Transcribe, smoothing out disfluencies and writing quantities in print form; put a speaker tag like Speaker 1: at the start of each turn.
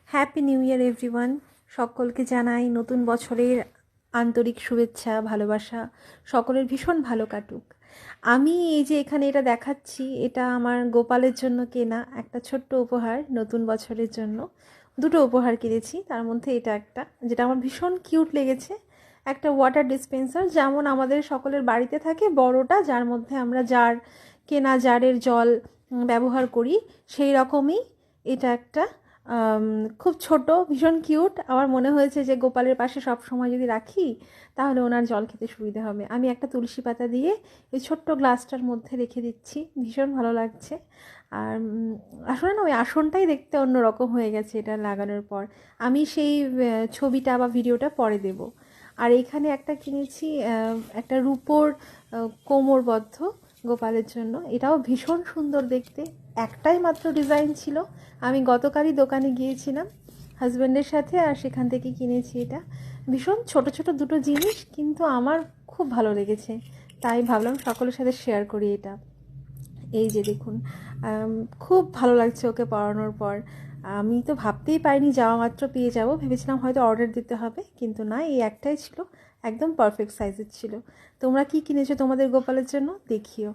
Speaker 1: Happy new year everyone. সকলকে জানাই নতুন বছরের আন্তরিক শুভেচ্ছা, ভালোবাসা। সকলের ভীষণ ভালো কাটুক। আমি এই যে এখানে এটা দেখাচ্ছি, এটা আমার গোপালের জন্য কেনা একটা ছোট্ট উপহার। নতুন বছরের জন্য দুটো উপহার কিনেছি, তার মধ্যে এটা একটা যেটা আমার ভীষণ কিউট লেগেছে। একটা ওয়াটার ডিসপেন্সার, যেমন আমাদের সকলের বাড়িতে থাকে বড়টা, যার মধ্যে আমরা কেনা জারের জল ব্যবহার করি, সেই রকমই এটা একটা খুব ছোট, ভীষণ কিউট। আমার মনে হয়েছে যে গোপালের পাশে সব সময় যদি রাখি তাহলে ওনার জল খেতে সুবিধা হবে। আমি একটা তুলসী পাতা দিয়ে এই ছোট্ট গ্লাসটার মধ্যে রেখে দিচ্ছি, ভীষণ ভালো লাগছে। আর আসলে না, ওই আসনটাই দেখতে অন্যরকম হয়ে গেছে এটা লাগানোর পর। আমি সেই ছবিটা বা ভিডিওটা পরে দেব। আর এখানে একটা কিনেছি, একটা রূপোর কোমরবদ্ধ গোপালের জন্য। এটাও ভীষণ সুন্দর দেখতে, একটাই মাত্র ডিজাইন ছিল। আমি গতকালই দোকানে গিয়েছিলাম হাজব্যান্ডের সাথে, আর সেখান থেকে কিনেছি এটা। ভীষণ ছোট ছোট দুটো জিনিস, কিন্তু আমার খুব ভালো লেগেছে, তাই ভাবলাম সকলের সাথে শেয়ার করি এটা। এই যে দেখুন, খুব ভালো লাগছে ওকে পরানোর পর। আমি তো ভাবতেই পারিনি যাওয়া মাত্র পেয়ে যাব, ভেবেছিলাম হয়তো অর্ডার দিতে হবে, কিন্তু না, এই একটাই ছিল, একদম পারফেক্ট সাইজের ছিল। তোমরা কি কিনেছো তোমাদের গোপালের জন্য দেখিও।